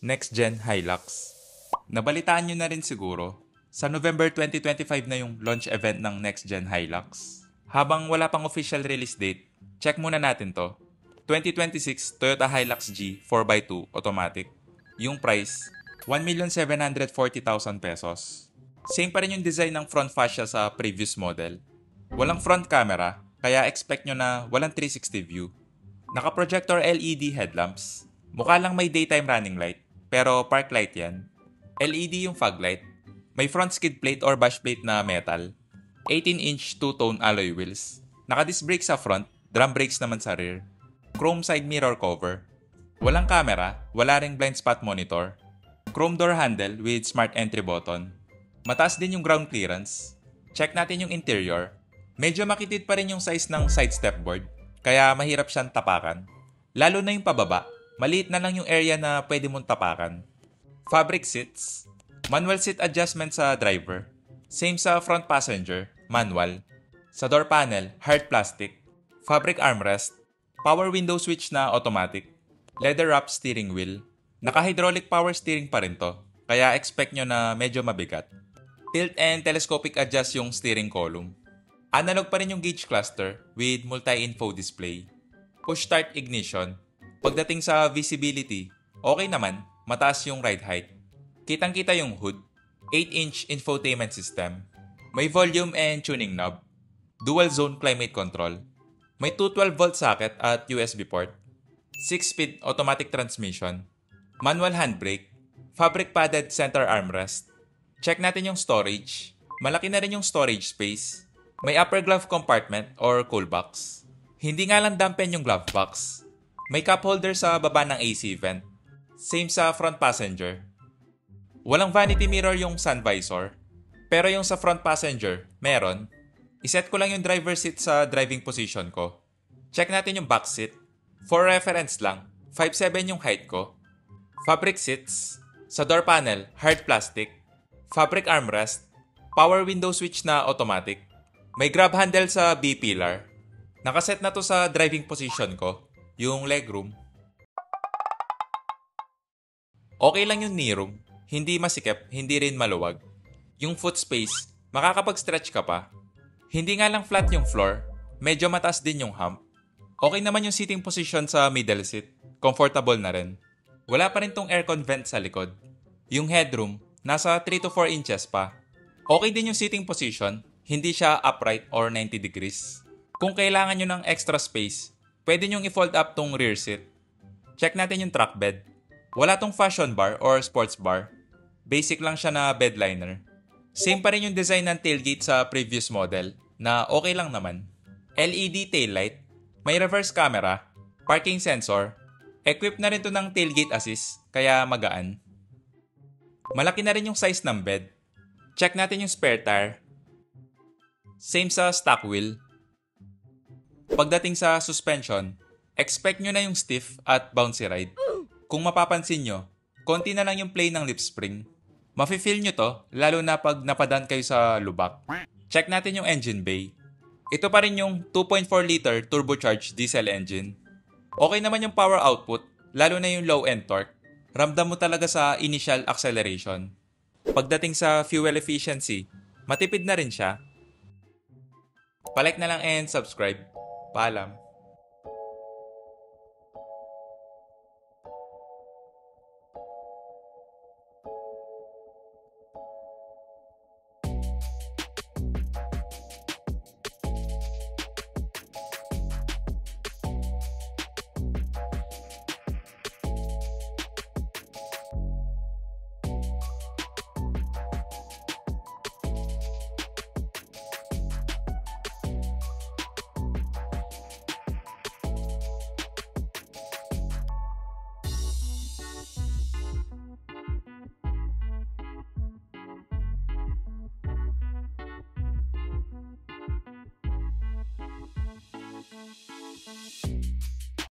Next Gen Hilux. Nabalitaan nyo na rin siguro, sa November 2025 na yung launch event ng Next Gen Hilux. Habang wala pang official release date, check muna natin to. 2026 Toyota Hilux G 4x2 automatic. Yung price, 1,740,000 pesos. Same pa rin yung design ng front fascia sa previous model. Walang front camera, kaya expect nyo na walang 360 view. Naka-projector LED headlamps. Mukha lang may daytime running light, pero park light yan. LED yung fog light. May front skid plate or bash plate na metal. 18-inch two-tone alloy wheels. Naka-disc brake sa front, drum brakes naman sa rear. Chrome side mirror cover. Walang camera, wala ring blind spot monitor. Chrome door handle with smart entry button. Mataas din yung ground clearance. Check natin yung interior. Medyo makitid pa rin yung size ng side stepboard, kaya mahirap siyang tapakan. Lalo na yung pababa, maliit na lang yung area na pwede mong tapakan. Fabric seats. Manual seat adjustment sa driver. Same sa front passenger, manual. Sa door panel, hard plastic. Fabric armrest. Power window switch na automatic. Leather wrap steering wheel. Naka-hydraulic power steering pa rin to, kaya expect nyo na medyo mabigat. Tilt and telescopic adjust yung steering column. Analog pa rin yung gauge cluster with multi-info display. Push start ignition. Pagdating sa visibility, okay naman, mataas yung ride height. Kitang-kita yung hood. 8-inch infotainment system. May volume and tuning knob. Dual zone climate control. May 212-volt socket at USB port. 6-speed automatic transmission. Manual handbrake. Fabric padded center armrest. Check natin yung storage. Malaki na rin yung storage space. May upper glove compartment or cool box. Hindi nga lang dampen yung glove box. May cup holder sa baba ng AC vent. Same sa front passenger. Walang vanity mirror yung sun visor. Pero yung sa front passenger, meron. Iset ko lang yung driver seat sa driving position ko. Check natin yung back seat. For reference lang, 5'7" yung height ko. Fabric seats. Sa door panel, hard plastic. Fabric armrest. Power window switch na automatic. May grab handle sa B-pillar. Nakaset na to sa driving position ko, yung legroom. Okay lang yung knee room. Hindi masikip, hindi rin maluwag. Yung foot space, makakapag-stretch ka pa. Hindi nga lang flat yung floor, medyo mataas din yung hump. Okay naman yung seating position sa middle seat. Comfortable na rin. Wala pa rin tong aircon vent sa likod. Yung headroom, nasa 3 to 4 inches pa. Okay din yung seating position, hindi siya upright or 90 degrees. Kung kailangan nyo ng extra space, pwede nyong i-fold up tong rear seat. Check natin yung truck bed. Wala tong fashion bar or sports bar. Basic lang siya na bed liner. Same pa rin yung design ng tailgate sa previous model, na okay lang naman. LED taillight, may reverse camera, parking sensor, equipped na rin to ng tailgate assist, kaya magaan. Malaki na rin yung size ng bed. Check natin yung spare tire. Same sa stock wheel. Pagdating sa suspension, expect nyo na yung stiff at bouncy ride. Kung mapapansin nyo, konti na lang yung play ng lip spring. Mafe-feel nyo to, lalo na pag napadaan kayo sa lubak. Check natin yung engine bay. Ito pa rin yung 2.4 liter turbocharged diesel engine. Okay naman yung power output, lalo na yung low-end torque. Ramdam mo talaga sa initial acceleration. Pagdating sa fuel efficiency, matipid na rin siya. Palike na lang and subscribe. Paalam.